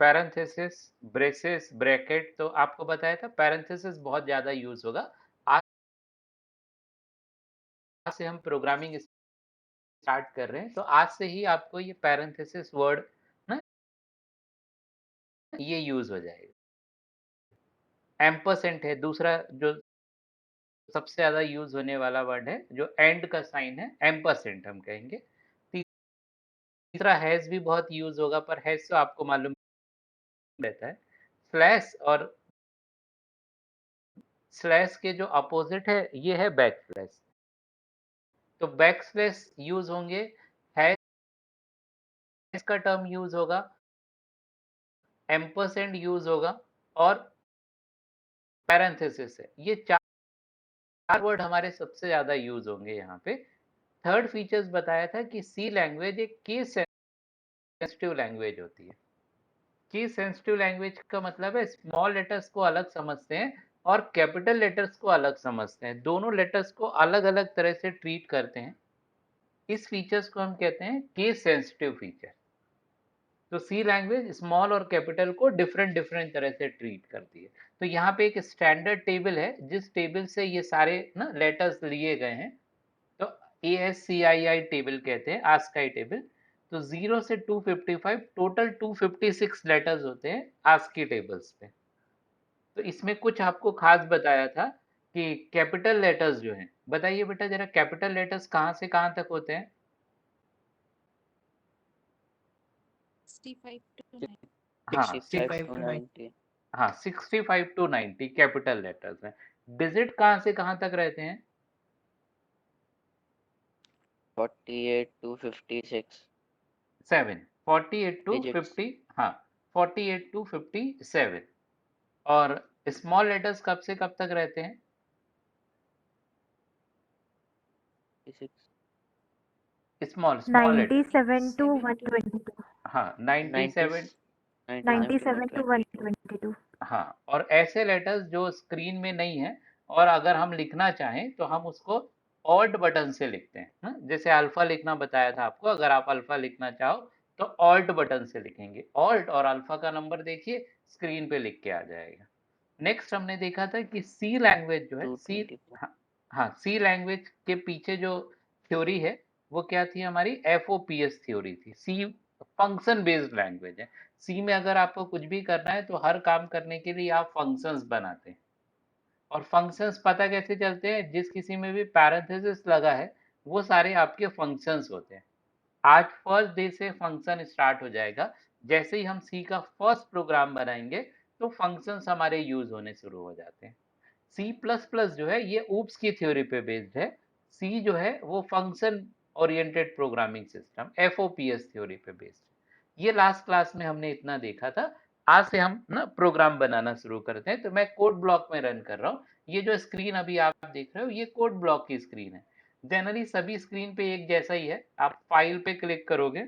Parenthesis, braces, bracket तो आपको बताया था पैरेंथेसिस बहुत ज़्यादा यूज़ होगा। आज से हम प्रोग्रामिंग स्टार्ट कर रहे हैं, तो आज से ही आपको ये पैरेंथेसिस वर्ड ना ये यूज़ हो जाएगा। एम्परसेंट है दूसरा जो सबसे ज़्यादा यूज़ होने वाला वर्ड है, जो एंड का साइन है, एम्परसेंट हम कहेंगे। तीसरा हैज़ भी बहुत यूज़ होगा, पर हैज़ तो आपको मालूम रहता है। स्लैश और स्लैश के जो अपोज़िट है, ये है बैकस्लैश। तो बैकस्लैश यूज़ होंगे, हैश का टर्म यूज़ होगा, एम्परसेंड यूज़ होगा और पैरेंथेसिस है। ये 4 वर्ड हमारे सबसे ज़्यादा यूज़ होंगे यहाँ पे। थर्ड फीचर्स बताया था कि सी लैंग्वेज एक केस सेंसिटिव लैंग्वेज होती है। केस सेंसिटिव लैंग्वेज का मतलब है स्मॉल लेटर्स को अलग समझते हैं और कैपिटल लेटर्स को अलग समझते हैं। दोनों लेटर्स को अलग-अलग तरह से ट्रीट करते हैं। इस फीचर्स को हम कहते हैं केस सेंसिटिव फीचर। तो सी लैंग्वेज स्मॉल और कैपिटल को डिफरेंट डिफरेंट तरह से ट्रीट करती है। तो यहाँ पे एक स्टैंडर्ड टेबल है जिस टेबल से ये सारे ना लेटर्स लिए गए हैं। तो ASCII टेबल कहते हैं, आस्काई टेबल। तो 0 से 255 टोटल 256 लेटर्स होते हैं आस्की टेबल्स पे। तो इसमें कुछ आपको खास बताया था कि कैपिटल लेटर्स जो हैं, बताइए बेटा जरा कैपिटल लेटर्स कहाँ से कहाँ तक होते हैं? 65 to 90. हाँ, 65 सिक्स to 90 हाँ 65 टू 90 कैपिटल लेटर्स हैं। डिजिट कहाँ से कहाँ तक रहते हैं? 48 to 56 7 48 टू digits 50 हाँ 48 टू 57 और स्मॉल लेटर्स कब से कब तक रहते हैं? 56 स्मॉल लेटर्स 97 to 7 to 122. हाँ 90 97 97 to 97 to 122 122. हाँ और ऐसे लेटर्स जो स्क्रीन में नहीं है और अगर हम लिखना चाहें तो हम उसको ऑल्ट बटन से लिखते हैं हाँ? जैसे अल्फा लिखना बताया था आपको, अगर आप अल्फा लिखना चाहो तो ऑल्ट बटन से लिखेंगे। ऑल्ट और अल्फा का नंबर देखिए स्क्रीन पे लिख के आ जाएगा। नेक्स्ट हमने देखा था कि सी लैंग्वेज जो है सी 224 हाँ, हाँ सी लैंग्वेज के पीछे जो थ्योरी है वो क्या थी हमारी FOPS थ्योरी थी। सी फंक्शन बेस्ड लैंग्वेज है। सी में अगर आपको कुछ भी करना है तो हर काम करने के लिए आप फंक्शंस बनाते हैं और फंक्शंस पता कैसे चलते हैं, जिस किसी में भी पैरेंथेसिस लगा है वो सारे आपके फंक्शंस होते हैं। आज फर्स्ट डे से फंक्शन स्टार्ट हो जाएगा। जैसे ही हम सी का फर्स्ट प्रोग्राम बनाएंगे तो फंक्शंस हमारे यूज होने शुरू हो जाते हैं। सी प्लस प्लस जो है ये ऊप्स की थ्योरी पे बेस्ड है। सी जो है वो function oriented programming system FOPS theory पे बेस्ड है। ये लास्ट क्लास में हमने इतना देखा था। आज से हम ना प्रोग्राम बनाना शुरू करते हैं। तो मैं कोड ब्लॉक में रन कर रहा हूँ। ये जो स्क्रीन अभी आप देख रहे हो ये कोड ब्लॉक की स्क्रीन है। जनरली सभी स्क्रीन पे एक जैसा ही है। आप फाइल पे क्लिक करोगे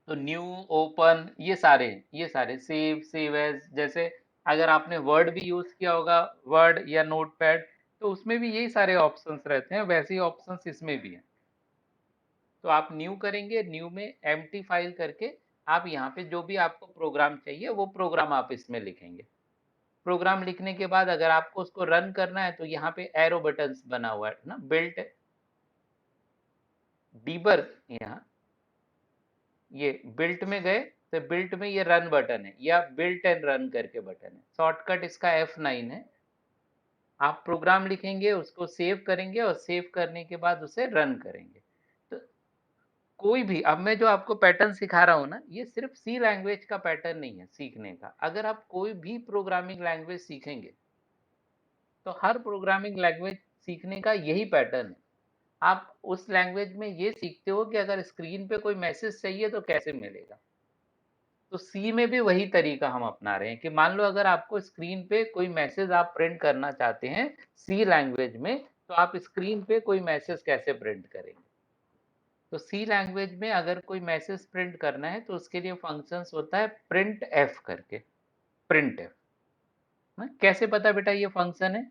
तो न्यू, ओपन, ये सारे सेव, सेव एज, जैसे अगर आपने वर्ड भी यूज किया होगा, वर्ड या नोटपैड, तो उसमें भी यही सारे ऑप्शंस रहते हैं, वैसे ही ऑप्शंस इसमें भी हैं। तो आप न्यू करेंगे, न्यू में एम्प्टी फाइल करके आप यहाँ पे जो भी आपको प्रोग्राम चाहिए वो प्रोग्राम आप इसमें लिखेंगे। प्रोग्राम लिखने के बाद अगर आपको उसको रन करना है तो यहाँ पे एरो बटन्स बना हुआ है ना, बिल्ट डीबर, यहाँ ये बिल्ट में गए तो बिल्ट में ये रन बटन है या बिल्ट एंड रन करके बटन है। शॉर्टकट इसका F9 है। आप प्रोग्राम लिखेंगे, उसको सेव करेंगे और सेव करने के बाद उसे रन करेंगे। तो कोई भी, अब मैं जो आपको पैटर्न सिखा रहा हूँ ना, ये सिर्फ सी लैंग्वेज का पैटर्न नहीं है सीखने का। अगर आप कोई भी प्रोग्रामिंग लैंग्वेज सीखेंगे तो हर प्रोग्रामिंग लैंग्वेज सीखने का यही पैटर्न है। आप उस लैंग्वेज में ये सीखते हो कि अगर स्क्रीन पे कोई मैसेज चाहिए तो कैसे मिलेगा। तो सी में भी वही तरीका हम अपना रहे हैं कि मान लो अगर आपको स्क्रीन पे कोई मैसेज आप प्रिंट करना चाहते हैं सी लैंग्वेज में, तो आप स्क्रीन पे कोई मैसेज कैसे प्रिंट करेंगे। तो सी लैंग्वेज में अगर कोई मैसेज प्रिंट करना है तो उसके लिए फंक्शंस होता है प्रिंट एफ करके। प्रिंट एफ कैसे पता बेटा ये फंक्शन है?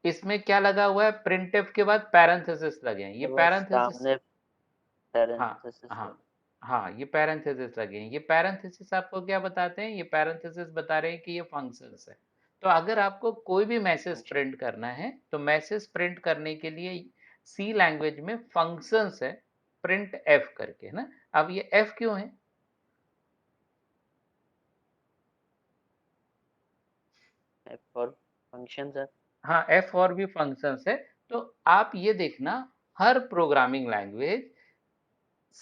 इसमें क्या लगा हुआ है, प्रिंटफ के बाद पैरेंथेसिस लगे हैं, ये वो पैरेंथेसिस, सामने हाँ parenthesis हाँ है। हाँ, ये पैरेंथेसिस लगे हैं। ये पैरेंथेसिस आपको क्या बताते हैं, ये पैरेंथेसिस बता रहे हैं कि ये फंक्शंस है। तो अगर आपको कोई भी मैसेज अच्छा, प्रिंट करना है तो मैसेज प्रिंट करने के लिए सी लैंग्वेज में फंक्शंस है, प्रिंट एफ करके, है ना। अब ये एफ क्यों है, for functions है। हाँ एफ और भी फंक्शंस है। तो आप ये देखना, हर प्रोग्रामिंग लैंग्वेज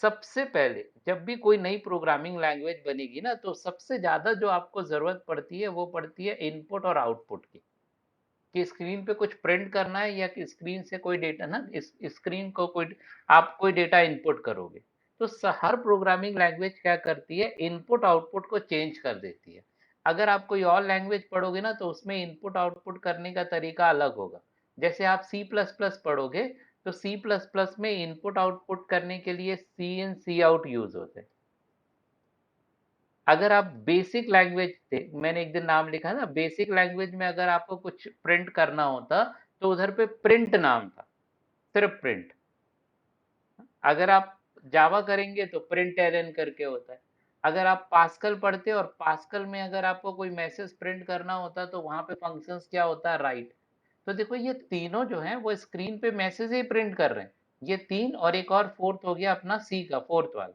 सबसे पहले जब भी कोई नई प्रोग्रामिंग लैंग्वेज बनेगी ना, तो सबसे ज्यादा जो आपको जरूरत पड़ती है वो पड़ती है इनपुट और आउटपुट की, कि स्क्रीन पे कुछ प्रिंट करना है या कि स्क्रीन से कोई डेटा ना, इस स्क्रीन को कोई आप कोई डेटा इनपुट करोगे। तो हर प्रोग्रामिंग लैंग्वेज क्या करती है, इनपुट आउटपुट को चेंज कर देती है। अगर आप कोई और लैंग्वेज पढ़ोगे ना तो उसमें इनपुट आउटपुट करने का तरीका अलग होगा। जैसे आप सी प्लस प्लस पढ़ोगे तो सी प्लस प्लस में इनपुट आउटपुट करने के लिए सी इन सी आउट यूज होते हैं। अगर आप बेसिक लैंग्वेज थे, मैंने एक दिन नाम लिखा ना, बेसिक लैंग्वेज में अगर आपको कुछ प्रिंट करना होता तो उधर पे प्रिंट नाम था, सिर्फ प्रिंट। अगर आप जावा करेंगे तो प्रिंट एलएन करके होता है। अगर आप पास्कल पढ़ते और पास्कल में अगर आपको कोई मैसेज प्रिंट करना होता तो वहां पे फंक्शंस क्या होता है, राइट। तो देखो ये तीनों जो हैं वो स्क्रीन पे मैसेज ही प्रिंट कर रहे हैं, ये तीन, और एक और फोर्थ हो गया अपना सी का फोर्थ वाला।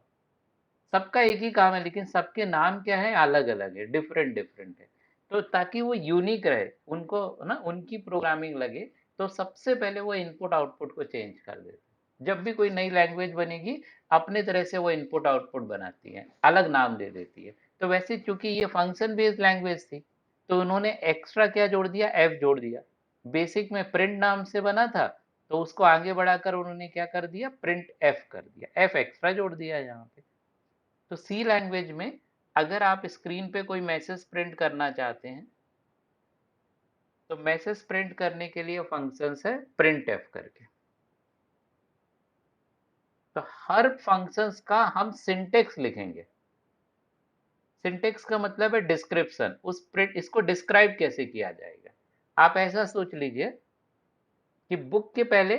सबका एक ही काम है लेकिन सबके नाम क्या है, अलग अलग है, डिफरेंट डिफरेंट है। तो ताकि वो यूनिक रहे, उनको ना उनकी प्रोग्रामिंग लगे, तो सबसे पहले वो इनपुट आउटपुट को चेंज कर देते हैं। जब भी कोई नई लैंग्वेज बनेगी अपने तरह से वो इनपुट आउटपुट बनाती है, अलग नाम दे देती है। तो वैसे चूंकि ये फंक्शन बेस्ड लैंग्वेज थी तो उन्होंने एक्स्ट्रा क्या जोड़ दिया, एफ जोड़ दिया। बेसिक में प्रिंट नाम से बना था तो उसको आगे बढ़ाकर उन्होंने क्या कर दिया, प्रिंट एफ कर दिया, एफ एक्स्ट्रा जोड़ दिया यहाँ पे। तो सी लैंग्वेज में अगर आप स्क्रीन पे कोई मैसेज प्रिंट करना चाहते हैं तो मैसेज प्रिंट करने के लिए फंक्शंस है प्रिंट एफ करके। तो हर फंक्शंस का हम सिंटेक्स लिखेंगे। सिंटेक्स का मतलब है डिस्क्रिप्शन, उस प्रिंट इसको डिस्क्राइब कैसे किया जाएगा। आप ऐसा सोच लीजिए कि बुक के पहले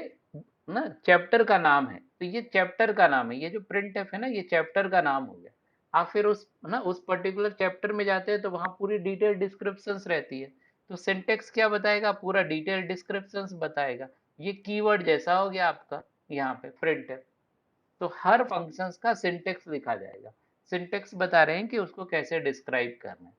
ना चैप्टर का नाम है, तो ये चैप्टर का नाम है, ये जो प्रिंट एफ है ना ये चैप्टर का नाम हो गया। आप फिर उस ना उस पर्टिकुलर चैप्टर में जाते हैं तो वहां पूरी डिटेल डिस्क्रिप्शंस रहती है। तो सिंटेक्स क्या बताएगा, पूरा डिटेल डिस्क्रिप्शंस बताएगा। ये कीवर्ड जैसा हो गया आपका यहाँ पे प्रिंट एफ। तो हर फंक्शंस का सिंटेक्स लिखा जाएगा, सिंटेक्स बता रहे हैं कि उसको कैसे डिस्क्राइब करना है।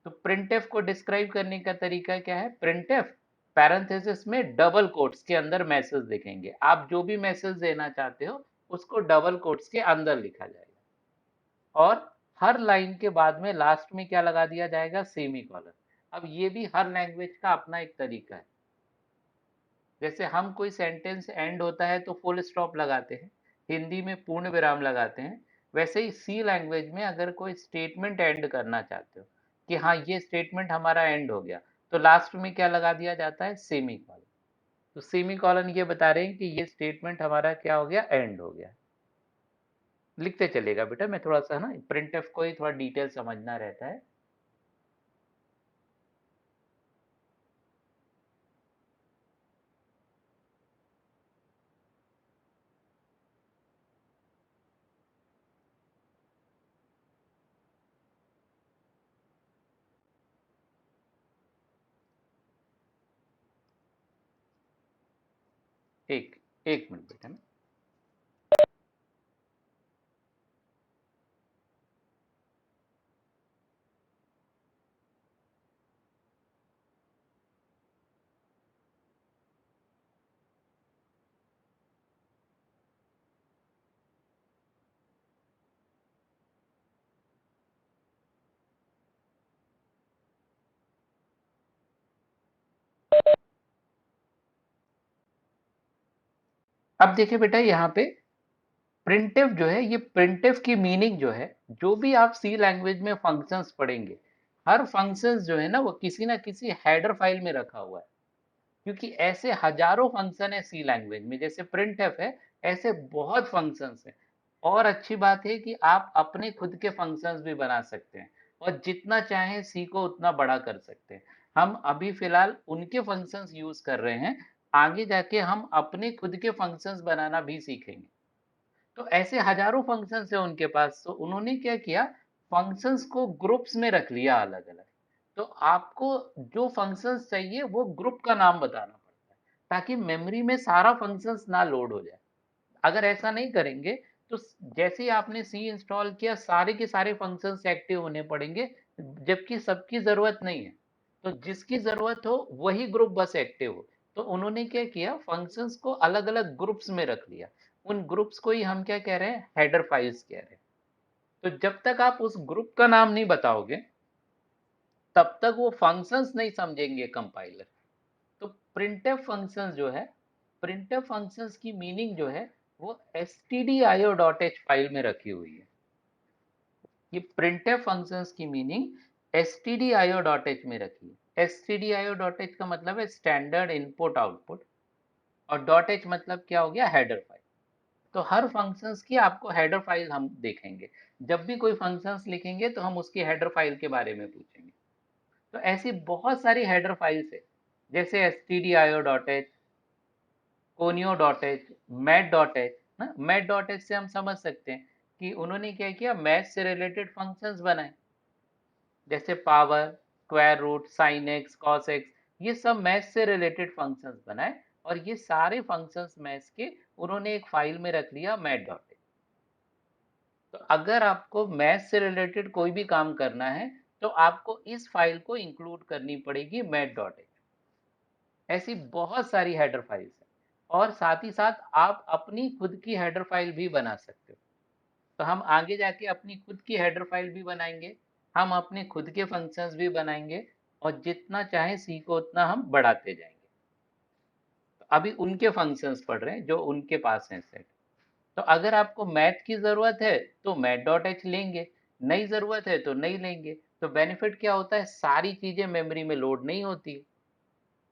तो प्रिंटफ को डिस्क्राइब करने का तरीका क्या है, प्रिंटफ पैरेंथेसिस में डबल कोट्स के अंदर मैसेज लिखेंगे। आप जो भी मैसेज देना चाहते हो उसको डबल कोट्स के अंदर लिखा जाएगा, और हर लाइन के बाद में लास्ट में क्या लगा दिया जाएगा, सेमी कॉलन। अब ये भी हर लैंग्वेज का अपना एक तरीका है। जैसे हम कोई सेंटेंस एंड होता है तो फुल स्टॉप लगाते हैं, हिंदी में पूर्ण विराम लगाते हैं। वैसे ही सी लैंग्वेज में अगर कोई स्टेटमेंट एंड करना चाहते हो कि हाँ ये स्टेटमेंट हमारा एंड हो गया, तो लास्ट में क्या लगा दिया जाता है, सेमी कॉलन। तो सेमी कॉलन ये बता रहे हैं कि ये स्टेटमेंट हमारा क्या हो गया, एंड हो गया। लिखते चलेगा बेटा, मैं थोड़ा सा ना प्रिंट एफ को ही थोड़ा डिटेल समझना रहता है। एक एक मिनट बेटा ना। अब देखिए बेटा यहाँ पे प्रिंटिव जो है, ये प्रिंटिव की मीनिंग जो है, जो भी आप सी लैंग्वेज में फंक्शंस पढ़ेंगे, हर फंक्शंस जो है ना वो किसी ना किसी हेडर फाइल में रखा हुआ है। क्योंकि ऐसे हजारों फंक्शन है सी लैंग्वेज में, जैसे प्रिंटफ है ऐसे बहुत फंक्शंस हैं। और अच्छी बात है कि आप अपने खुद के फंक्शंस भी बना सकते हैं और जितना चाहें सी को उतना बड़ा कर सकते हैं। हम अभी फिलहाल उनके फंक्शंस यूज कर रहे हैं, आगे जाके हम अपने खुद के फंक्शंस बनाना भी सीखेंगे। तो ऐसे हजारों फंक्शंस है उनके पास, तो उन्होंने क्या किया, फंक्शंस को ग्रुप्स में रख लिया अलग अलग। तो आपको जो फंक्शंस चाहिए वो ग्रुप का नाम बताना पड़ता है, ताकि मेमोरी में सारा फंक्शंस ना लोड हो जाए। अगर ऐसा नहीं करेंगे तो जैसे ही आपने सी इंस्टॉल किया, सारे के सारे फंक्शंस एक्टिव होने पड़ेंगे, जबकि सबकी जरूरत नहीं है। तो जिसकी जरूरत हो वही ग्रुप बस एक्टिव हो। तो उन्होंने क्या किया, फंक्शंस को अलग अलग ग्रुप्स में रख लिया। उन ग्रुप्स को ही हम क्या कह रहे हैं, हेडर फाइल्स कह रहे हैं। तो जब तक आप उस ग्रुप का नाम नहीं बताओगे, तब तक वो फंक्शंस नहीं समझेंगे कंपाइलर। तो प्रिंटफ फंक्शंस जो है, प्रिंटफ फंक्शंस की मीनिंग जो है वो stdio.h फाइल में रखी हुई है। ये प्रिंटफ फंक्शंस की मीनिंग stdio.h में रखी है। stdio.h का मतलब है स्टैंडर्ड इनपुट आउटपुट, और .h मतलब क्या हो गया, हेडर फाइल। तो हर फंक्शंस की आपको हेडर फाइल हम देखेंगे। जब भी कोई फंक्शंस लिखेंगे तो हम उसकी हेडर फाइल के बारे में पूछेंगे। तो ऐसी बहुत सारी हेडर फाइल्स है, जैसे stdio.h, conio.h, mat.h ना। mat.h से हम समझ सकते हैं कि उन्होंने क्या किया, मैथ से रिलेटेड फंक्शंस बनाए, जैसे power, square root, sine x, cos x, ये सब मैथ से रिलेटेड फंक्शंस बनाए, और ये सारे फंक्शंस मैथ के उन्होंने एक फाइल में रख लिया, mat.h। तो अगर आपको मैथ से रिलेटेड कोई भी काम करना है तो आपको इस फाइल को इंक्लूड करनी पड़ेगी, mat.h। ऐसी बहुत सारी हेडर फाइल्स हैं, और साथ ही साथ आप अपनी खुद की हेडर फाइल भी बना सकते हो। तो हम आगे जाके अपनी खुद की हेडर फाइल भी बनाएंगे, हम अपने खुद के फंक्शंस भी बनाएंगे, और जितना चाहे सीखो उतना हम बढ़ाते जाएंगे। तो अभी उनके फंक्शंस पढ़ रहे हैं जो उनके पास हैं सेट। तो अगर आपको मैथ की जरूरत है तो mat.h लेंगे, नहीं जरूरत है तो नहीं लेंगे। तो बेनिफिट क्या होता है, सारी चीजें मेमोरी में लोड नहीं होती,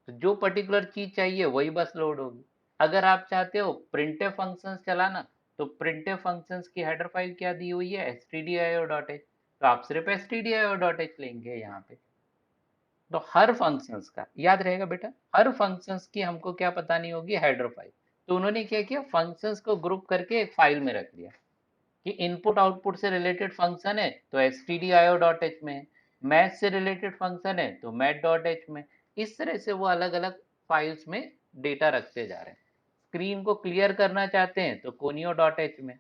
तो जो पर्टिकुलर चीज चाहिए वही बस लोड होगी। अगर आप चाहते हो प्रिंटफ फंक्शंस चलाना, तो प्रिंटफ फंक्शंस की हेडर फाइल क्या दी हुई है, stdio.h। तो आप सिर्फ stdio.h लेंगे यहाँ पे। तो हर फंक्शंस का याद रहेगा बेटा, हर फंक्शंस की हमको क्या बतानी होगी, हेडर फाइल। तो उन्होंने क्या किया, फंक्शंस को ग्रुप करके एक फाइल में रख दिया कि इनपुट आउटपुट से रिलेटेड फंक्शन है तो stdio.h में है, मैथ से रिलेटेड फंक्शन है तो mat.h में। इस तरह से वो अलग अलग फाइल्स में डेटा रखते जा रहे हैं। स्क्रीन को क्लियर करना चाहते हैं तो conio.h में।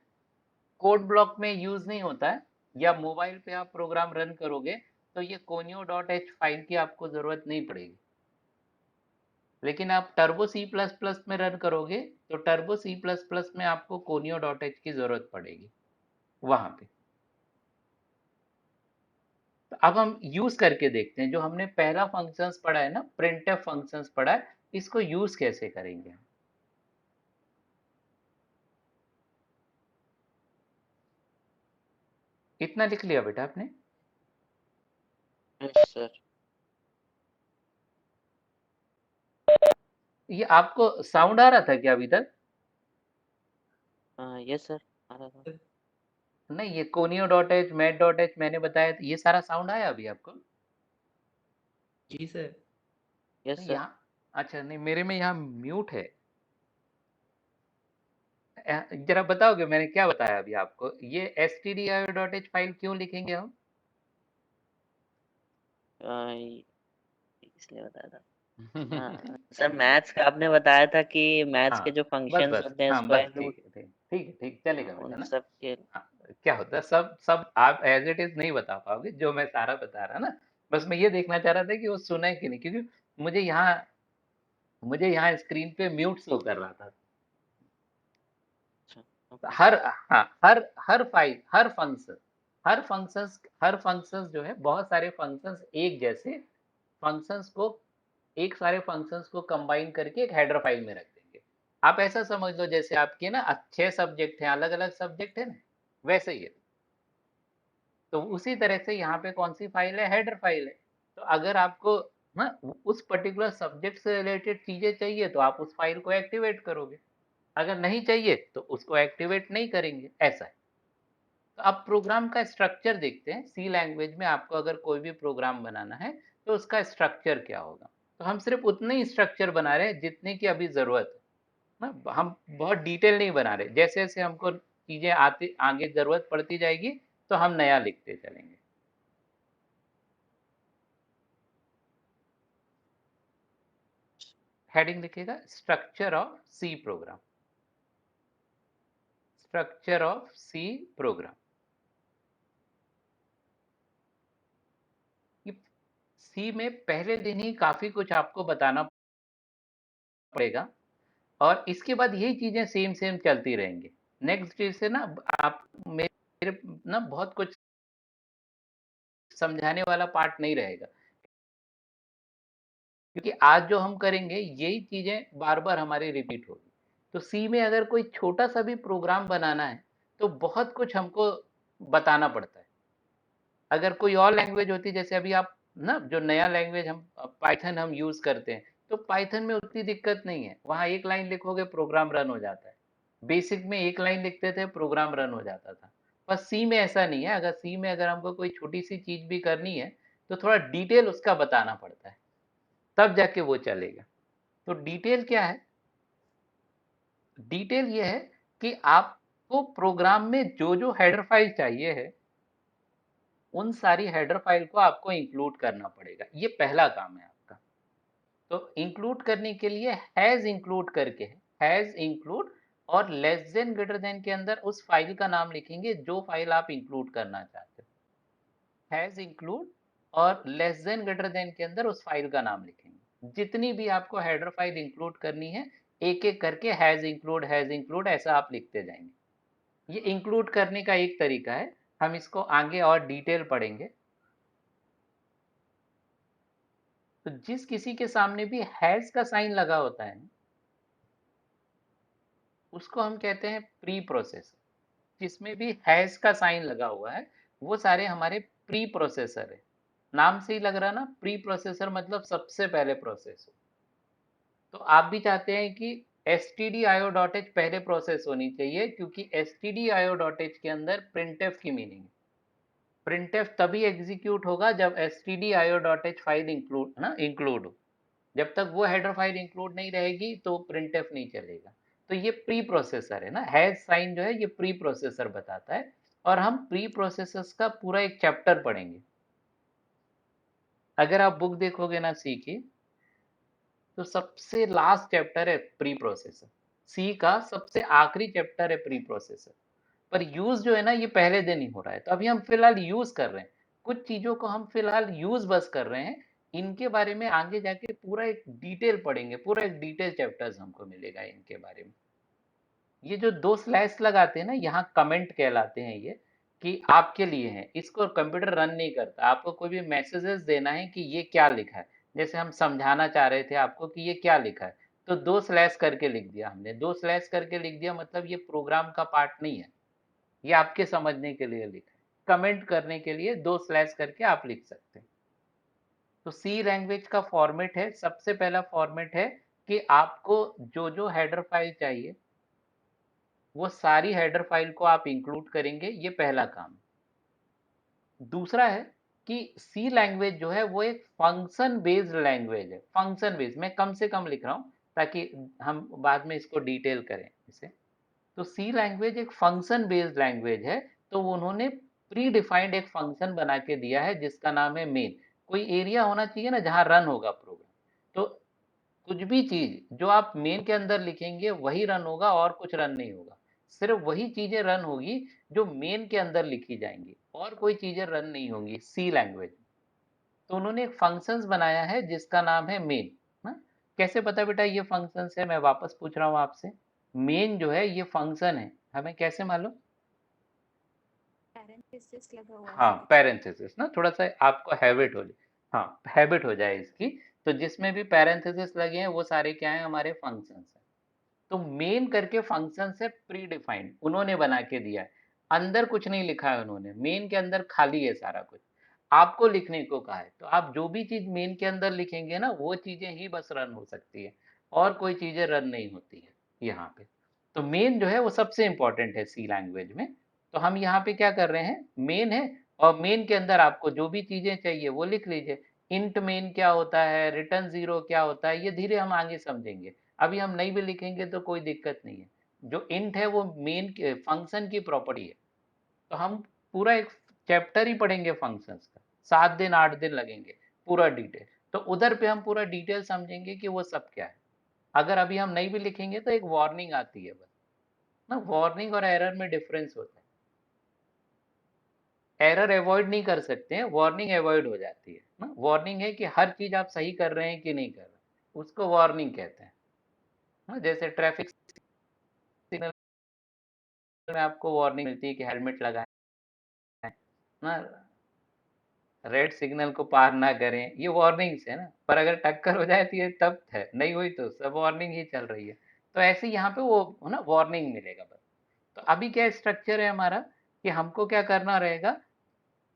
कोड ब्लॉक में यूज नहीं होता है, या मोबाइल पे आप प्रोग्राम रन करोगे तो ये conio.h फाइल की आपको जरूरत नहीं पड़ेगी। लेकिन आप टर्बो सी प्लस प्लस में रन करोगे तो टर्बो सी प्लस प्लस में आपको conio.h की जरूरत पड़ेगी वहां पे। तो अब हम यूज करके देखते हैं, जो हमने पहला फंक्शंस पढ़ा है ना, प्रिंटफ फंक्शंस पढ़ा है, इसको यूज कैसे करेंगे हम। इतना लिख लिया बेटा आपने। Yes sir. ये आपको साउंड आ रहा था क्या अभी तक? यस सर, आ रहा था। नहीं, ये conio.h, mat.h मैंने बताया था, ये सारा साउंड आया अभी आपको? जी सर। यस नहीं सर। यहाँ, अच्छा नहीं, मेरे में यहाँ म्यूट है। जरा बताओगे मैंने क्या बताया अभी आपको, ये stdio.h फाइल क्यों लिखेंगे हम? इसलिए बताया था। सर मैथ्स का आपने बताया था कि मैथ्स के हाँ जो बस फंक्शंस बस, होते हैं हाँ बस स्क्वायर रूट, ठीक है, ठीक है, ठीक चलेगा बेटा उन ना। सब के। हाँ, क्या होता है, सब सब आप एज इट इज नहीं बता पाओगे जो मैं सारा बता रहा ना। बस मैं ये देखना चाह रहा था कि वो सुना है कि नहीं, क्योंकि मुझे यहाँ स्क्रीन पे म्यूट शो कर रहा था। अच्छा, तो ओके। हाँ, हर फाइल, हर फंक्शंस जो है, बहुत सारे फंक्शंस एक जैसे फंक्शंस को, एक सारे फंक्शंस को कंबाइन करके एक हेडर फाइल में रख देंगे। आप ऐसा समझ लो जैसे आपके ना 6 सब्जेक्ट हैं, अलग अलग सब्जेक्ट है ना, वैसे ही है। तो उसी तरह से यहाँ पे कौन सी फाइल है, हेडर फाइल है। तो अगर आपको ना उस पर्टिकुलर सब्जेक्ट से रिलेटेड चीजें चाहिए तो आप उस फाइल को एक्टिवेट करोगे, अगर नहीं चाहिए तो उसको एक्टिवेट नहीं करेंगे, ऐसा है। तो अब प्रोग्राम का स्ट्रक्चर देखते हैं। सी लैंग्वेज में आपको अगर कोई भी प्रोग्राम बनाना है तो उसका स्ट्रक्चर क्या होगा। तो हम सिर्फ उतने ही स्ट्रक्चर बना रहे हैं जितने की अभी ज़रूरत है ना, हम बहुत डिटेल नहीं बना रहे। जैसे-जैसे हमको चीज़ें आती आगे ज़रूरत पड़ती जाएगी तो हम नया लिखते चलेंगे। हेडिंग लिखिएगा structure of C program, structure of C program. C में पहले दिन ही काफ़ी कुछ आपको बताना पड़ेगा और इसके बाद यही चीज़ें सेम सेम चलती रहेंगी। नेक्स्ट डे से ना आप मेरे ना बहुत कुछ समझाने वाला पार्ट नहीं रहेगा, क्योंकि आज जो हम करेंगे यही चीज़ें बार-बार हमारी रिपीट होगी। तो सी में अगर कोई छोटा-सा भी प्रोग्राम बनाना है, तो बहुत कुछ हमको बताना पड़ता है। अगर कोई और लैंग्वेज होती जैसे अभी आप ना जो नया लैंग्वेज हम पाइथन हम यूज़ करते हैं, तो पाइथन में उतनी दिक्कत नहीं है। वहाँ एक लाइन लिखोगे प्रोग्राम रन हो जाता है। बेसिक में एक लाइन लिखते थे प्रोग्राम रन हो जाता था। पर सी में ऐसा नहीं है। अगर सी में अगर हमको कोई छोटी-सी चीज़ भी करनी है, तो थोड़ा डिटेल उसका बताना पड़ता है, तब जाके वो चलेगा। तो डिटेल क्या है? डिटेल ये है कि आपको प्रोग्राम में जो-जो हेडर फाइल चाहिए है, उन सारी हेडर फाइल को आपको इंक्लूड करना पड़ेगा। ये पहला काम है आपका। तो इंक्लूड करने के लिए हैज़ इंक्लूड करके है, हैज़ इंक्लूड और लेस देन ग्रेटर देन के अंदर उस फाइल का नाम लिखेंगे जो फाइल आप इंक्लूड करना चाहते हो। हैज़ इंक्लूड और लेस देन ग्रेटर देन के अंदर उस फाइल का नाम लिखेंगे। जितनी भी आपको हेडर फाइल इंक्लूड करनी है, एक-एक करके हैज़ इंक्लूड ऐसा आप लिखते जाएंगे। ये इंक्लूड करने का एक तरीका है। हम इसको आगे और डिटेल पढ़ेंगे। तो जिस किसी के सामने भी हैज़ का साइन लगा होता है, उसको हम कहते हैं प्री प्रोसेसर। जिसमें भी हैज़ का साइन लगा हुआ है, वो सारे हमारे प्री प्रोसेसर है। नाम से ही लग रहा ना, प्री प्रोसेसर मतलब सबसे पहले प्रोसेस हो। तो आप भी चाहते हैं कि stdio.h पहले प्रोसेस होनी चाहिए, क्योंकि stdio.h के अंदर printf की मीनिंग है। printf तभी एग्जीक्यूट होगा जब stdio.h फाइल इंक्लूड हो। जब तक वो हेडर फाइल इंक्लूड नहीं रहेगी तो printf नहीं चलेगा। तो ये प्री प्रोसेसर है ना, हैज साइन जो है ये प्री प्रोसेसर बताता है। और हम प्री प्रोसेसर्स का पूरा एक चैप्टर पढ़ेंगे। अगर आप बुक देखोगे ना सी की, तो सबसे लास्ट चैप्टर है प्री प्रोसेसर। सी का सबसे आखिरी चैप्टर है प्री प्रोसेसर। पर यूज जो है ना ये पहले दिन ही हो रहा है। तो अभी हम फिलहाल यूज कर रहे हैं, कुछ चीजों को हम फिलहाल यूज बस कर रहे हैं। इनके बारे में आगे जाके पूरा एक डिटेल पढ़ेंगे, पूरा एक डिटेल चैप्टर्स हमको मिलेगा इनके बारे में। ये जो 2 स्लैश लगाते हैं ना, यहाँ कमेंट कहलाते हैं ये, कि आपके लिए हैं। इसको कंप्यूटर रन नहीं करता। आपको कोई भी मैसेजेस देना है कि ये क्या लिखा है, जैसे हम समझाना चाह रहे थे आपको कि ये क्या लिखा है, तो 2 स्लैश करके लिख दिया हमने। 2 स्लैश करके लिख दिया मतलब ये प्रोग्राम का पार्ट नहीं है, ये आपके समझने के लिए लिखा है। कमेंट करने के लिए 2 स्लैश करके आप लिख सकते हैं। तो सी लैंग्वेज का फॉर्मेट है, सबसे पहला फॉर्मेट है कि आपको जो-जो हेडर फाइल चाहिए, वो सारी हेडर फाइल को आप इंक्लूड करेंगे, ये पहला काम। दूसरा है कि सी लैंग्वेज जो है वो एक फंक्शन बेस्ड लैंग्वेज है। फंक्शन बेस्ड, मैं कम से कम लिख रहा हूँ ताकि हम बाद में इसको डिटेल करें इसे। तो सी लैंग्वेज एक फंक्शन बेस्ड लैंग्वेज है। तो उन्होंने प्री डिफाइंड एक फंक्शन बना के दिया है जिसका नाम है मेन। कोई एरिया होना चाहिए ना जहाँ रन होगा प्रोग्राम। तो कुछ भी चीज जो आप मेन के अंदर लिखेंगे वही रन होगा और कुछ रन नहीं होगा। सिर्फ वही चीजें रन होगी जो मेन के अंदर लिखी जाएंगी, और कोई चीजें रन नहीं होंगी सी लैंग्वेज। तो उन्होंने एक फंक्शंस बनाया है जिसका नाम है मेन ना। कैसे पता बेटा ये फंक्शंस है, मैं वापस पूछ रहा हूँ आपसे। मेन जो है ये फंक्शन है, हमें कैसे मालूम? पैरेंथेसिस लगा हुआ है हाँ, सर। पैरेंथेसिस ना, थोड़ा सा आपको हैबिट हो जाए। हाँ, हैबिट हो जाए इसकी। तो जिसमें भी पैरेंथेसिस लगे हैं वो सारे क्या हैं, हमारे फंक्शंस हैं। तो मेन करके फंक्शन से प्री डिफाइंड उन्होंने बना के दिया है। अंदर कुछ नहीं लिखा है उन्होंने, मेन के अंदर खाली है सारा कुछ। आपको लिखने को कहा है, तो आप जो भी चीज मेन के अंदर लिखेंगे ना वो चीजें ही बस रन हो सकती है, और कोई चीजें रन नहीं होती है यहाँ पे। तो मेन जो है वो सबसे इंपॉर्टेंट है सी लैंग्वेज में। तो हम यहाँ पे क्या कर रहे हैं, मेन है और मेन के अंदर आपको जो भी चीजें चाहिए वो लिख लीजिए। इंट मेन क्या होता है, रिटर्न जीरो क्या होता है, ये धीरे हम आगे समझेंगे। अभी हम नहीं भी लिखेंगे तो कोई दिक्कत नहीं है। जो इंट है वो मेन फंक्शन की प्रॉपर्टी है। तो हम पूरा एक चैप्टर ही पढ़ेंगे फंक्शंस का, 7 दिन 8 दिन लगेंगे पूरा डिटेल। तो उधर पे हम पूरा डिटेल समझेंगे कि वो सब क्या है। अगर अभी हम नहीं भी लिखेंगे तो एक वार्निंग आती है बस ना। वार्निंग और एरर में डिफरेंस होता है। एरर अवॉइड नहीं कर सकते हैं, वार्निंग अवॉइड हो जाती है ना। वार्निंग है कि हर चीज आप सही कर रहे हैं कि नहीं कर रहे, उसको वार्निंग कहते हैं ना। जैसे ट्रैफिक सिग्नल में आपको वार्निंग मिलती है कि हेलमेट लगाएं ना, रेड सिग्नल को पार ना करें, ये वार्निंग्स है ना। पर अगर टक्कर हो जाए तो ये तब है, नहीं हुई तो सब वार्निंग ही चल रही है। तो ऐसे यहाँ पे वो ना वार्निंग मिलेगा बस। तो अभी क्या स्ट्रक्चर है हमारा कि हमको क्या करना रहेगा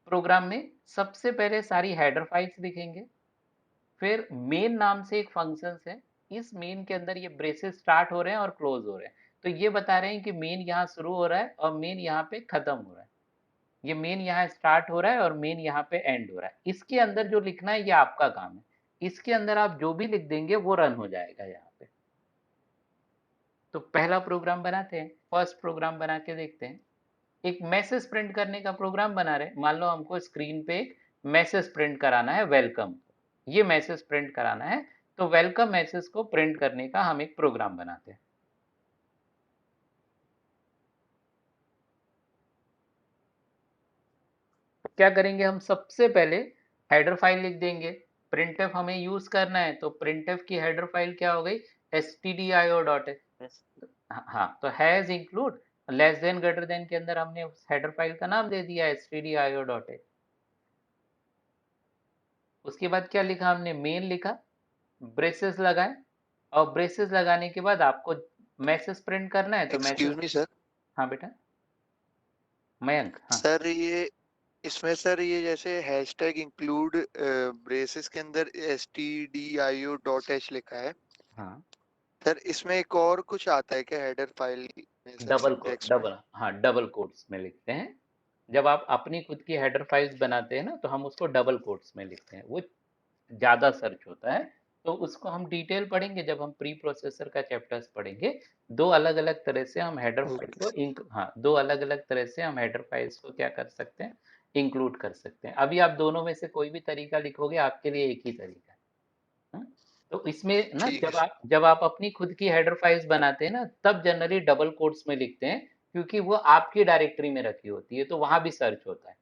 प्रोग्राम में। सबसे पहले सारी हेडर फाइल्स दिखेंगे, फिर मेन नाम से एक फंक्शन है। इस मेन के अंदर ये ब्रेसेस स्टार्ट हो रहे हैं और क्लोज हो रहे हैं। तो ये बता रहे हैं कि मेन यहाँ शुरू हो रहा है और मेन यहाँ पे खत्म हो रहा है। ये मेन यहाँ स्टार्ट हो रहा है और मेन यहाँ पे एंड हो रहा है। इसके अंदर जो लिखना है ये आपका काम है। इसके अंदर आप जो भी लिख देंगे वो रन हो जाएगा यहाँ पे। तो पहला प्रोग्राम बनाते हैं, फर्स्ट प्रोग्राम बना के देखते हैं। एक मैसेज प्रिंट करने का प्रोग्राम बना रहे हैं। मान लो हमको स्क्रीन पे एक मैसेज प्रिंट कराना है, वेलकम, ये मैसेज प्रिंट कराना है। तो वेलकम मैसेज को प्रिंट करने का हम एक प्रोग्राम बनाते हैं। क्या करेंगे हम, सबसे पहले हेडर फाइल लिख देंगे। प्रिंटफ हमें यूज करना है तो प्रिंटफ की हेडर फाइल क्या हो गई, stdio.h। हाँ, तो has include less than greater than के अंदर हमने उस हेडर फाइल का नाम दे दिया stdio.h। उसके बाद क्या लिखा हमने, मेन लिखा, ब्रेसेस लगाए, और ब्रेसेस लगाने के बाद आपको मैसेज प्रिंट करना है तो एक्सक्यूज मैसेज। मी सर। हाँ बेटा, मयंक, हाँ सर ये इसमें सर ये जैसे हैशटैग इंक्लूड ब्रेसेस के अंदर stdio.h लिखा है हाँ, सर, इसमें एक और कुछ आता है क्या हेडर फाइल में सर, डबल सिंटैक्स में? डबल, हाँ डबल कोट्स में लिखते हैं। जब आप अपनी खुद की हेडर फाइल्स बनाते हैं ना तो हम उसको डबल कोट्स में लिखते हैं, वो ज़्यादा सर्च होता है। तो उसको हम डिटेल पढ़ेंगे जब हम प्री प्रोसेसर का चैप्टर्स पढ़ेंगे। दो अलग अलग तरह से हम हेडर फाइल को हाँ, दो अलग अलग तरह से हम हेडर फाइल्स को क्या कर सकते हैं, इंक्लूड कर सकते हैं। अभी आप दोनों में से कोई भी तरीका लिखोगे आपके लिए एक ही तरीका है। हाँ? तो इसमें ना ठीक है जब आप अपनी खुद की हेडर फाइल्स बनाते हैं ना तब जनरली डबल कोट्स में लिखते हैं, क्योंकि वो आपकी डायरेक्टरी में रखी होती है तो वहां भी सर्च होता है।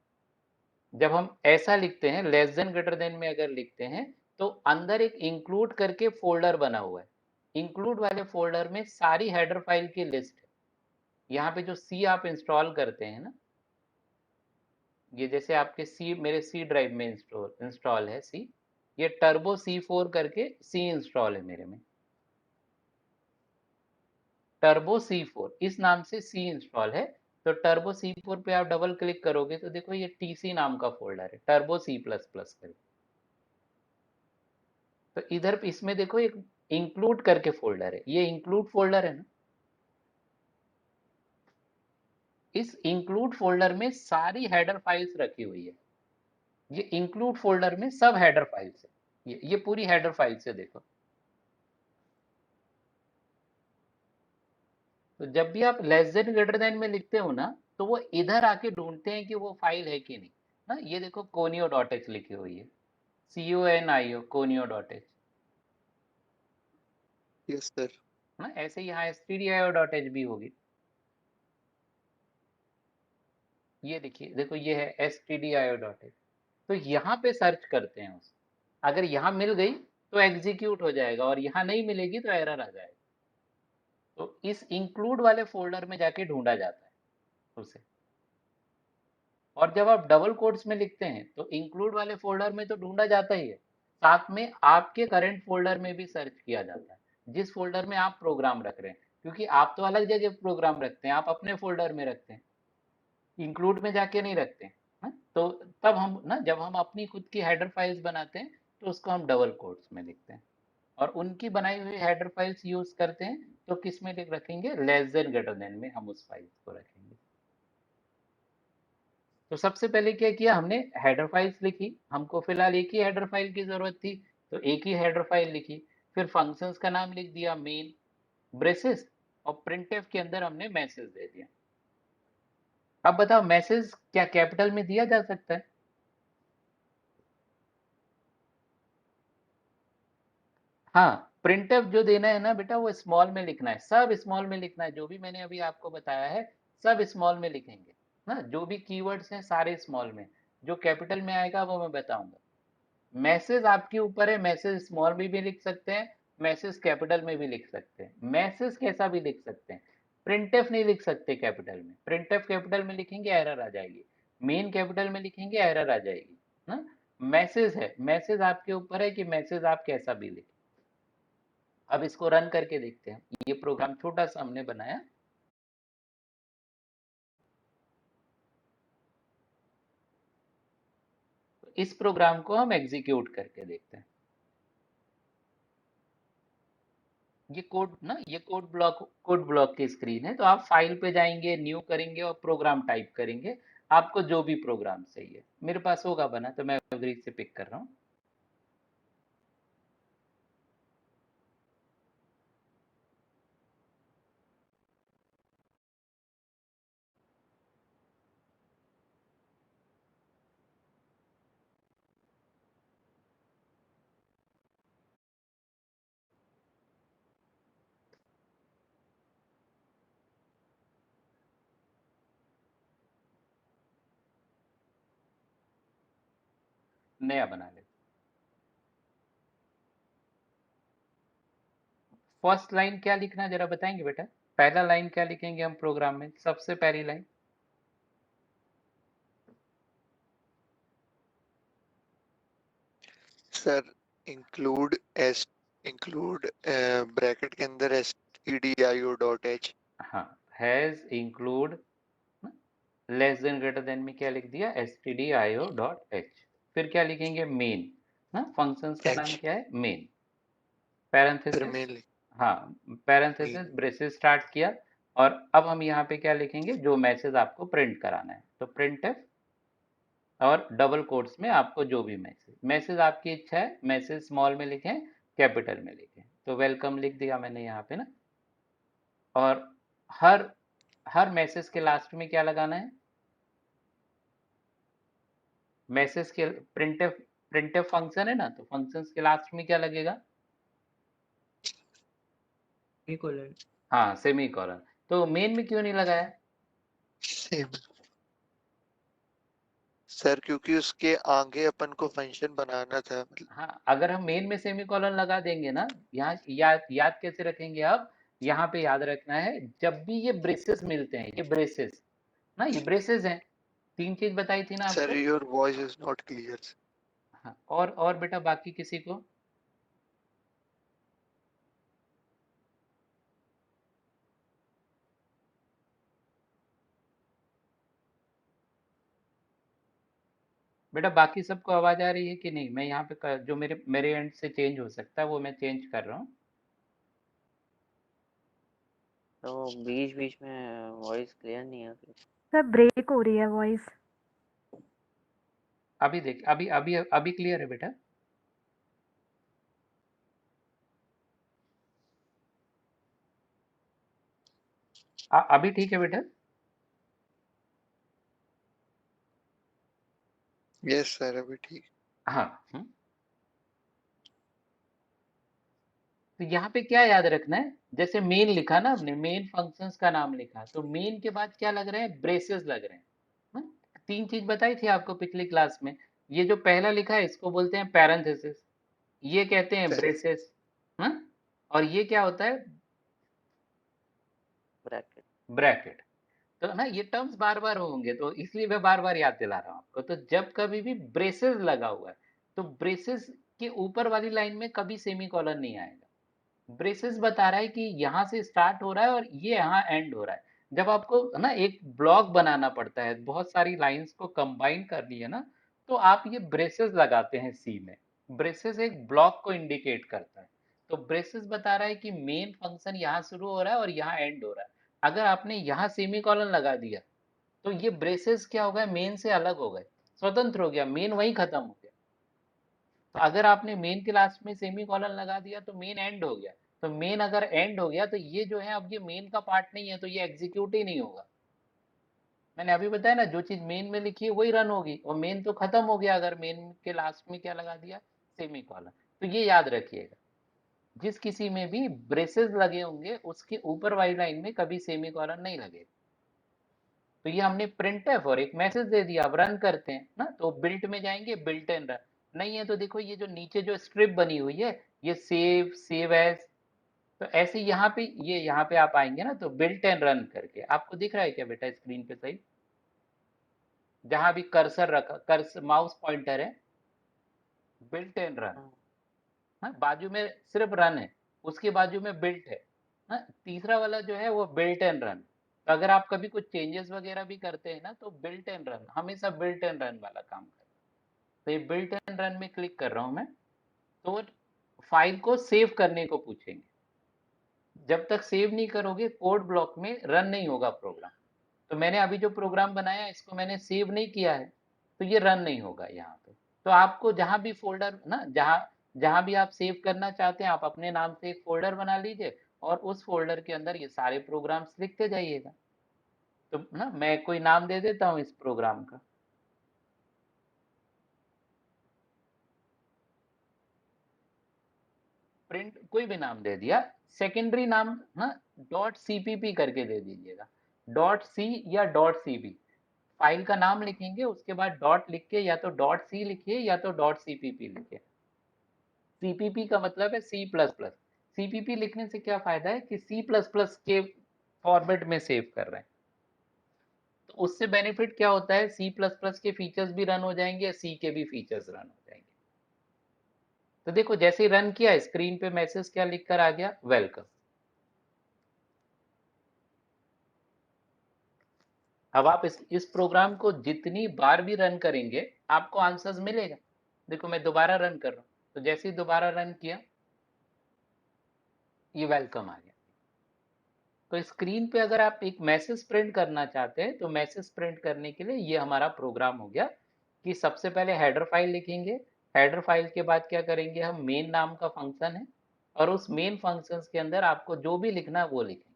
जब हम ऐसा लिखते हैं लेस देन ग्रेटर देन में अगर लिखते हैं तो अंदर एक इंक्लूड करके फोल्डर बना हुआ है। इंक्लूड वाले फोल्डर में सारी हेडर फाइल की लिस्ट है। यहाँ पे जो सी आप इंस्टॉल करते हैं ना, ये जैसे आपके सी, मेरे सी ड्राइव में इंस्टॉल है सी, ये टर्बो C4 करके सी इंस्टॉल है मेरे में। टर्बो C4 इस नाम से सी इंस्टॉल है। तो टर्बो C4 पे आप डबल क्लिक करोगे तो देखो ये TC नाम का फोल्डर है, टर्बो C++ करके। तो इधर इसमें देखो एक इंक्लूड करके फोल्डर है, ये इंक्लूड फोल्डर है ना। इस इंक्लूड फोल्डर में सारी हेडर फाइल्स रखी हुई है। ये इंक्लूड फोल्डर में सब हेडर फाइल्स है, ये पूरी हेडर फाइल्स है देखो। तो जब भी आप लेस देन ग्रेटर देन में लिखते हो ना तो वो इधर आके ढूंढते हैं कि वो फाइल है कि नहीं ना। ये देखो conio.h लिखी हुई है, CONIO conio.h यस सर। ना। ऐसे ही यहाँ stdio.h भी होगी। ये देखिए, देखो ये है stdio.h। तो यहाँ पे सर्च करते हैं उस, अगर यहाँ मिल गई तो एग्जीक्यूट हो जाएगा और यहाँ नहीं मिलेगी तो एरर आ जाएगा। तो इस इंक्लूड वाले फोल्डर में जाके ढूंढा जाता है उसे। और जब आप डबल कोट्स में लिखते हैं तो इंक्लूड वाले फोल्डर में तो ढूंढा जाता ही है, साथ में आपके करंट फोल्डर में भी सर्च किया जाता है जिस फोल्डर में आप प्रोग्राम रख रहे हैं। क्योंकि आप तो अलग जगह प्रोग्राम रखते हैं, आप अपने फोल्डर में रखते हैं, इंक्लूड में जाके नहीं रखते हैं। हाँ? तो तब हम ना जब हम अपनी खुद की हेडर फाइल्स बनाते हैं तो उसको हम डबल कोट्स में लिखते हैं। और उनकी बनाई हुई हेडर फाइल्स यूज करते हैं तो किस में लिख रखेंगे, लेस देन ग्रेटर देन में हम उस फाइल्स को रखेंगे। तो सबसे पहले क्या किया हमने, हेडर फाइल्स लिखी, हमको फिलहाल एक ही हेडर फाइल की जरूरत थी तो एक ही हेडर फाइल लिखी। फिर फंक्शंस का नाम लिख दिया मेन, ब्रेसेस, और प्रिंटफ के अंदर हमने मैसेज दे दिया। अब बताओ मैसेज क्या कैपिटल में दिया जा सकता है? हाँ, प्रिंटफ जो देना है ना बेटा वो स्मॉल में लिखना है, सब स्मॉल में लिखना है। जो भी मैंने अभी आपको बताया है सब स्मॉल में लिखेंगे ना, जो भी कीवर्ड्स हैं सारे स्मॉल में, जो कैपिटल में आएगा वो मैं बताऊंगा। मैसेज आपके ऊपर है, मैसेज स्मॉल में भी लिख सकते हैं, मैसेज कैपिटल में भी लिख सकते हैं, मैसेज कैसा भी लिख सकते हैं। प्रिंटफ नहीं लिख सकते कैपिटल में, प्रिंटफ कैपिटल में लिखेंगे एरर आ जाएगी, मेन कैपिटल में लिखेंगे एरर आ जाएगी ना। मैसेज है, मैसेज आपके ऊपर है कि मैसेज आप कैसा भी लिखें। अब इसको रन करके देखते हैं, ये प्रोग्राम छोटा सा हमने बनाया। इस प्रोग्राम को हम एग्जीक्यूट करके देखते हैं। ये कोड ना, ये कोड ब्लॉक की स्क्रीन है। तो आप फाइल पे जाएंगे, न्यू करेंगे और प्रोग्राम टाइप करेंगे, आपको जो भी प्रोग्राम चाहिए। मेरे पास होगा बना तो मैं एवरेज से पिक कर रहा हूँ। नया बना लेते। फर्स्ट लाइन क्या लिखना जरा बताएंगे बेटा? पहला लाइन क्या लिखेंगे हम प्रोग्राम में, सबसे पहली लाइन? सर इंक्लूड ब्रैकेट के अंदर stdio.h। हाँ, has include, less than greater than में क्या लिख दिया, stdio.h। फिर क्या लिखेंगे, मेन ना, फंक्शंस का नाम क्या है, मेन, पैरेंथेसिस, मेनली हाँ पैरेंथेसिस, ब्रेसेस स्टार्ट किया। और अब हम यहाँ पे क्या लिखेंगे, जो मैसेज आपको प्रिंट कराना है, तो प्रिंटफ, और डबल कोट्स में आपको जो भी मैसेज आपकी इच्छा है, मैसेज स्मॉल में लिखें कैपिटल में लिखें। तो वेलकम लिख दिया मैंने यहाँ पे ना। और हर हर मैसेज के लास्ट में क्या लगाना है, मैसेज के प्रिंटफ फंक्शन है ना, तो फंक्शंस के लास्ट में क्या लगेगा, सेमीकोलन। हाँ सेमी कॉलन। तो मेन में क्यों नहीं लगाया? सेम सर, क्योंकि उसके आगे अपन को फंक्शन बनाना था मतलब। हाँ, अगर हम मेन में सेमी कॉलन लगा देंगे ना, यहाँ याद कैसे रखेंगे अब, यहाँ पे याद रखना है, जब भी ये ब्रेसेस मिलते हैं, ये ब्रेसेस ना, ये ब्रेसेस हैं, तीन चीज बताई थी ना सर आपको। Your voice is not clear. हाँ, और बेटा बाकी किसी को? बेटा बाकी सबको आवाज आ रही है कि नहीं? मैं यहाँ पे जो मेरे एंड से चेंज हो सकता है वो मैं चेंज कर रहा हूँ। तो बीच बीच में वॉइस क्लियर नहीं आती। सर ब्रेक हो रही है वॉइस। अभी देख, अभी अभी अभी क्लियर है बेटा? अभी ठीक है बेटा? यस सर, अभी ठीक। हाँ। तो यहाँ पे क्या याद रखना है, जैसे मेन लिखा ना आपने, मेन फंक्शंस का नाम लिखा, तो मेन के बाद क्या लग रहे हैं, ब्रेसेस लग रहे हैं। हाँ? तीन चीज बताई थी आपको पिछली क्लास में। ये जो पहला लिखा है इसको बोलते हैं पैरेंथेसिस, ये कहते हैं सर ब्रेसेस। हाँ? और ये क्या होता है, ब्रैकेट। ब्रैकेट। तो ना ये टर्म्स बार बार होंगे तो इसलिए मैं बार बार याद दिला रहा हूँ आपको। तो जब कभी भी ब्रेसेस लगा हुआ है तो ब्रेसेस के ऊपर वाली लाइन में कभी सेमी कॉलन नहीं आएगा। ब्रेसेस बता रहा है कि यहाँ से स्टार्ट हो रहा है और ये यहाँ एंड हो रहा है। जब आपको ना एक ब्लॉक बनाना पड़ता है, बहुत सारी लाइंस को कंबाइन करनी है ना, तो आप ये ब्रेसेस लगाते हैं सी में। ब्रेसेस एक ब्लॉक को इंडिकेट करता है। तो ब्रेसेस बता रहा है कि मेन फंक्शन यहाँ शुरू हो रहा है और यहाँ एंड हो रहा है। अगर आपने यहाँ सेमी कॉलन लगा दिया तो ये ब्रेसेस क्या हो गए, मेन से अलग हो गए, स्वतंत्र हो गया, मेन वहीं खत्म हो गया। तो अगर आपने मेन के लास्ट में सेमी कॉलन लगा दिया तो मेन एंड हो गया। तो मेन अगर एंड हो गया तो ये जो है अब ये मेन का पार्ट नहीं है, तो ये एग्जीक्यूट ही नहीं होगा। मैंने अभी बताया ना, जो चीज मेन में लिखी है वही रन होगी, और मेन तो खत्म हो गया अगर मेन के लास्ट में क्या लगा दिया, सेमी कॉलन। तो ये याद रखिएगा, जिस किसी में भी ब्रेसेस लगे होंगे उसके ऊपर वाली लाइन में कभी सेमी कॉलन नहीं लगेगा। तो ये हमने प्रिंटफ और एक मैसेज दे दिया, अब रन करते हैं ना, तो बिल्ट में जाएंगे, बिल्ट इन रन। नहीं है तो देखो ये जो नीचे जो स्ट्रिप बनी हुई है, ये सेव एज, तो ऐसे यहाँ पे, ये यहाँ पे आप आएंगे ना, तो बिल्ट एंड रन करके आपको दिख रहा है क्या बेटा स्क्रीन पे सही, जहां भी कर्सर रखा, कर्सर माउस पॉइंटर है, बिल्ट एंड रन, हाँ, बाजू में सिर्फ रन है, उसके बाजू में बिल्ट है, हाँ, तीसरा वाला जो है वो बिल्ट एंड रन। तो अगर आप कभी कुछ चेंजेस वगैरह भी करते हैं ना, तो बिल्ट एंड रन, हमेशा बिल्ट एंड रन वाला काम करें। तो ये बिल्ट एंड रन में क्लिक कर रहा हूं मैं, तो फाइल को सेव करने को पूछेंगे। जब तक सेव नहीं करोगे कोड ब्लॉक में रन नहीं होगा प्रोग्राम। तो मैंने अभी जो प्रोग्राम बनाया इसको मैंने सेव नहीं किया है, तो ये रन नहीं होगा यहाँ पे। तो आपको जहां भी फोल्डर ना, जहां जहां भी आप सेव करना चाहते हैं, आप अपने नाम से एक फोल्डर बना लीजिए और उस फोल्डर के अंदर ये सारे प्रोग्राम्स लिखते जाइएगा। तो ना मैं कोई नाम दे देता हूँ इस प्रोग्राम का, प्रिंट कोई भी नाम दे दिया, सेकेंडरी नाम ना डॉट सीपीपी करके दे दीजिएगा, डॉट सी या डॉट सीपी, फाइल का नाम लिखेंगे उसके बाद डॉट लिख के या तो डॉट सी लिखिए या तो डॉट सीपीपी लिखिए। सीपीपी का मतलब है सी प्लस प्लस। सीपीपी लिखने से क्या फायदा है कि सी प्लस प्लस के फॉर्मेट में सेव कर रहे हैं, तो उससे बेनिफिट क्या होता है, सी प्लस प्लस के फीचर्स भी रन हो जाएंगे, सी के भी फीचर्स रन हो जाएंगे। तो देखो जैसे ही रन किया स्क्रीन पे मैसेज क्या लिख कर आ गया, वेलकम। अब आप इस प्रोग्राम को जितनी बार भी रन करेंगे आपको आंसर्स मिलेगा। देखो मैं दोबारा रन कर रहा हूँ, तो जैसे ही दोबारा रन किया ये वेलकम आ गया। तो स्क्रीन पे अगर आप एक मैसेज प्रिंट करना चाहते हैं तो मैसेज प्रिंट करने के लिए ये हमारा प्रोग्राम हो गया कि सबसे पहले हेडर फाइल लिखेंगे, हेडर फाइल के बाद क्या करेंगे, हम मेन नाम का फंक्शन है और उस मेन फंक्शन के अंदर आपको जो भी लिखना है वो लिखेंगे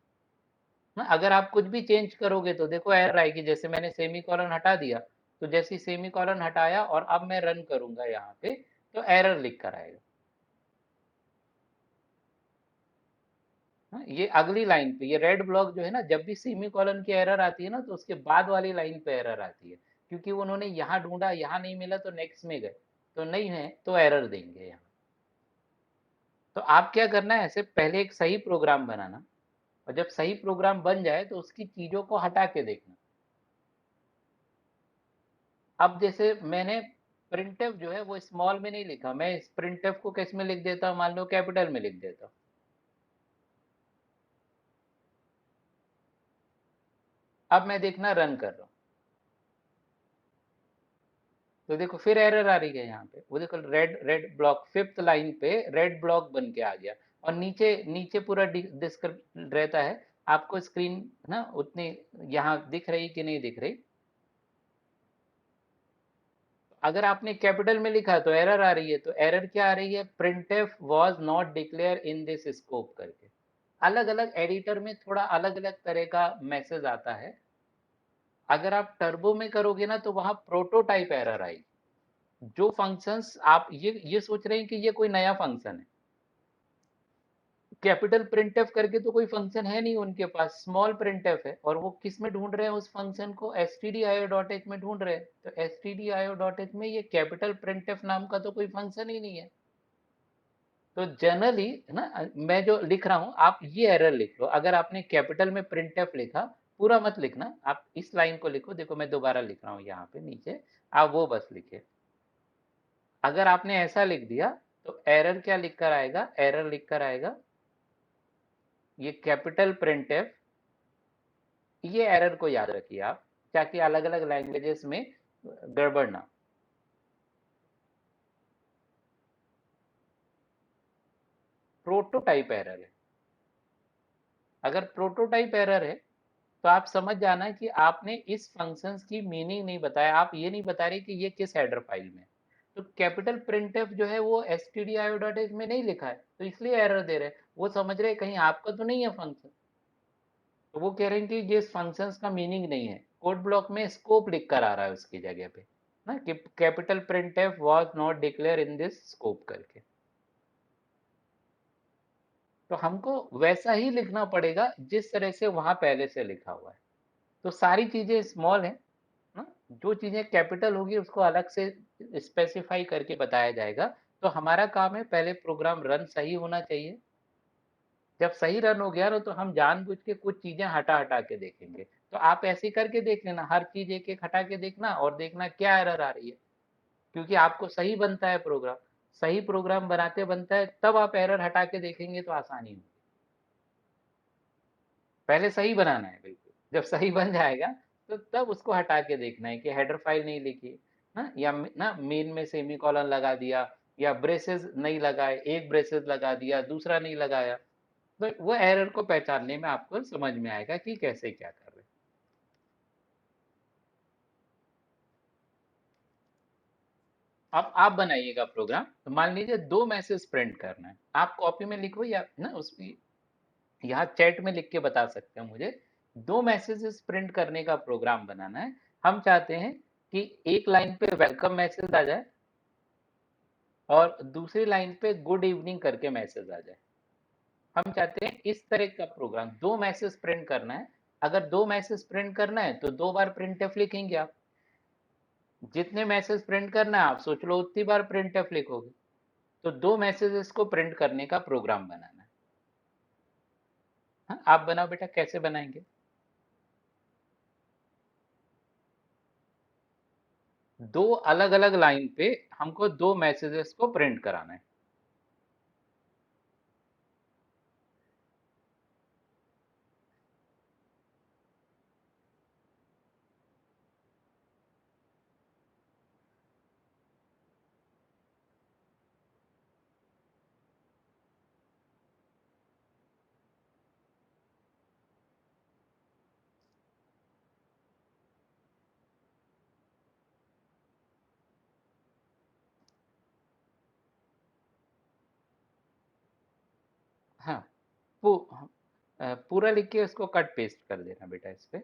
ना। अगर आप कुछ भी चेंज करोगे तो देखो एरर आएगी, जैसे मैंने सेमी कॉलन हटा दिया, तो जैसे सेमी कॉलन हटाया और अब मैं रन करूंगा यहाँ पे तो एरर लिख कर आएगा। हाँ, ये अगली लाइन पे ये रेड ब्लॉक जो है ना, जब भी सेमी कॉलन की एरर आती है ना तो उसके बाद वाली लाइन पे एरर आती है, क्योंकि उन्होंने यहाँ ढूंढा, यहाँ नहीं मिला तो नेक्स्ट में गए, तो नहीं है तो एरर देंगे यहाँ। तो आप क्या करना है, ऐसे पहले एक सही प्रोग्राम बनाना, और जब सही प्रोग्राम बन जाए तो उसकी चीजों को हटा के देखना। अब जैसे मैंने प्रिंटफ जो है वो स्मॉल में नहीं लिखा, मैं इस प्रिंटफ को किस में लिख देता हूँ, मान लो कैपिटल में लिख देता हूँ। अब मैं देखना रन कर रहा हूँ तो देखो फिर एरर आ रही है यहाँ पे, वो देखो red red block, fifth line पे रेड ब्लॉक बन के आ गया, और नीचे नीचे पूरा डिस्क्रिप रहता है, आपको स्क्रीन ना उतनी यहाँ दिख रही कि नहीं दिख रही। अगर आपने कैपिटल में लिखा तो एरर आ रही है, तो एरर क्या आ रही है, printf was not declare in this scope करके। अलग अलग एडिटर में थोड़ा अलग अलग तरह का मैसेज आता है। अगर आप टर्बो में करोगे ना तो वहां प्रोटोटाइप एरर आएगी। जो फंक्शंस आप ये सोच रहे हैं कि ये कोई नया फंक्शन है, कैपिटल प्रिंटफ करके तो कोई फंक्शन है नहीं उनके पास, स्मॉल प्रिंटफ है, और वो किस में ढूंढ रहे हैं उस फंक्शन को, stdio.h में ढूंढ रहे हैं। तो stdio.h में ये कैपिटल प्रिंटफ नाम का तो कोई फंक्शन ही नहीं है। तो जनरली ना मैं जो लिख रहा हूं आप ये एरर लिख लो, अगर आपने कैपिटल में प्रिंटफ लिखा, पूरा मत लिखना, आप इस लाइन को लिखो, देखो मैं दोबारा लिख रहा हूँ यहाँ पे नीचे, आप वो बस लिखे। अगर आपने ऐसा लिख दिया तो एरर क्या लिख कर आएगा, एरर लिख कर आएगा ये कैपिटल प्रिंटफ, ये एरर को याद रखिए आप, ताकि अलग अलग लैंग्वेजेस में गड़बड़ ना। प्रोटोटाइप एरर है, अगर प्रोटोटाइप एरर है तो तो आप समझ जाना कि आपने इस फंक्शंस की मीनिंग नहीं बताया, आप ये नहीं बता रहे कि ये किस हेडर फाइल में है। तो कैपिटल प्रिंटफ जो है वो stdio.h में नहीं लिखा है, तो इसलिए एरर दे रहे हैं। वो समझ रहे हैं कहीं आपका तो नहीं है फंक्शन, तो वो कह रहे हैं कि ये फंक्शंस का मीनिंग नहीं है। कोड ब्लॉक में स्कोप लिख कर आ रहा है उसकी जगह पे ना, कि capital printf was not declare in this scope करके। तो हमको वैसा ही लिखना पड़ेगा जिस तरह से वहां पहले से लिखा हुआ है। तो सारी चीजें स्मॉल है ना, जो चीजें कैपिटल होगी उसको अलग से स्पेसिफाई करके बताया जाएगा। तो हमारा काम है पहले प्रोग्राम रन सही होना चाहिए। जब सही रन हो गया ना तो हम जानबूझ के कुछ चीजें हटा हटा के देखेंगे। तो आप ऐसे करके देख लेना, हर चीज एक एक हटा के देखना और देखना क्या एरर आ रही है, क्योंकि आपको सही बनता है प्रोग्राम। सही प्रोग्राम बनाते बनता है, तब आप एरर हटा के देखेंगे तो आसानी होगी। पहले सही बनाना है बिल्कुल, जब सही बन जाएगा तो तब उसको हटा के देखना है कि हेडर फाइल नहीं लिखी ना, या ना मेन में सेमी कॉलन लगा दिया, या ब्रेसेस नहीं लगाए, एक ब्रेसेस लगा दिया दूसरा नहीं लगाया। तो वो एरर को पहचानने में आपको समझ में आएगा कि कैसे क्या कर रहे हैं। अब आप बनाइएगा प्रोग्राम। तो मान लीजिए 2 मैसेज प्रिंट करना है, आप कॉपी में लिखो या ना उसकी यहाँ चैट में लिख के बता सकते हैं मुझे। 2 मैसेजेस प्रिंट करने का प्रोग्राम बनाना है। हम चाहते हैं कि एक लाइन पे वेलकम मैसेज आ जाए और दूसरी लाइन पे गुड इवनिंग करके मैसेज आ जाए। हम चाहते हैं इस तरह का प्रोग्राम, 2 मैसेज प्रिंट करना है। अगर 2 मैसेज प्रिंट करना है तो 2 बार प्रिंटफ लिखेंगे आप। जितने मैसेज प्रिंट करना है आप सोच लो उतनी बार प्रिंटफ लिखोगे। तो 2 मैसेजेस को प्रिंट करने का प्रोग्राम बनाना है। हाँ, आप बनाओ बेटा, कैसे बनाएंगे? 2 अलग अलग लाइन पे हमको 2 मैसेजेस को प्रिंट कराना है। हाँ, पूरा लिख के उसको कट पेस्ट कर देना बेटा इस पे।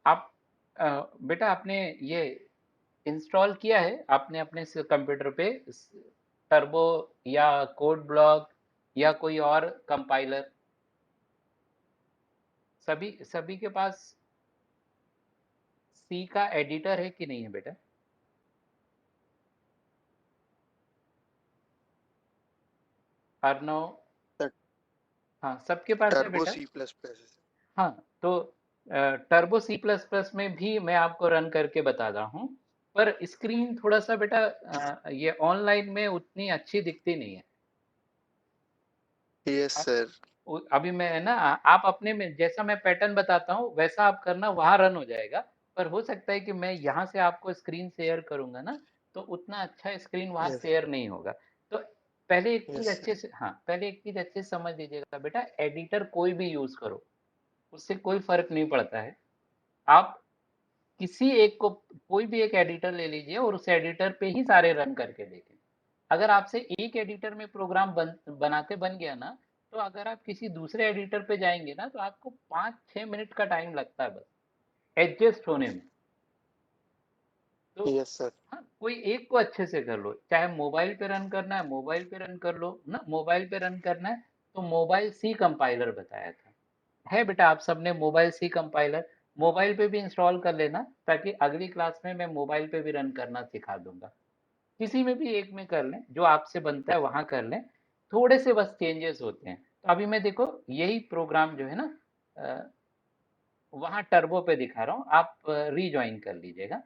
आप बेटा आपने ये इंस्टॉल किया है आपने अपने कंप्यूटर पे टर्बो या कोड ब्लॉक या कोई और कंपाइलर? सभी सभी के पास सी का एडिटर है कि नहीं है बेटा? अर्नव? सर, हाँ, सबके पास है टर्बो बेटा। C++ हाँ, तो टर्बो सी प्लस प्लस में भी मैं आपको रन करके बता रहा हूँ, पर स्क्रीन थोड़ा सा बेटा ये ऑनलाइन में उतनी अच्छी दिखती नहीं है। Yes sir. अभी मैं ना आप अपने में जैसा मैं पैटर्न बताता हूँ वैसा आप करना, वहां रन हो जाएगा। पर हो सकता है कि मैं यहाँ से आपको स्क्रीन शेयर करूंगा ना, तो उतना अच्छा स्क्रीन वहां यस शेयर नहीं होगा। तो पहले एक चीज यस अच्छे सर। से, हाँ पहले एक चीज अच्छे से समझ लीजिएगा बेटा, एडिटर कोई भी यूज करो, उससे कोई फर्क नहीं पड़ता है। आप किसी एक को, कोई भी एक एडिटर ले लीजिए और उस एडिटर पे ही सारे रन करके देखें। अगर आपसे एक एडिटर में प्रोग्राम बनाते बन गया ना, तो अगर आप किसी दूसरे एडिटर पे जाएंगे ना तो आपको 5-6 मिनट का टाइम लगता है बस एडजस्ट होने में। तो यस सर। हाँ, कोई एक को अच्छे से कर लो, चाहे मोबाइल पे रन करना है मोबाइल पे रन कर लो ना, मोबाइल पे रन करना है तो मोबाइल सी कंपाइलर बताया था, है बेटा आप सबने मोबाइल सी कंपाइलर मोबाइल पे भी इंस्टॉल कर लेना, ताकि अगली क्लास में मैं मोबाइल पे भी रन करना सिखा दूंगा। किसी में भी एक में कर लें, जो आपसे बनता है वहां कर लें। थोड़े से बस चेंजेस होते हैं। तो अभी मैं देखो यही प्रोग्राम जो है ना, वहाँ टर्बो पे दिखा रहा हूँ, आप रीजॉइन कर लीजिएगा।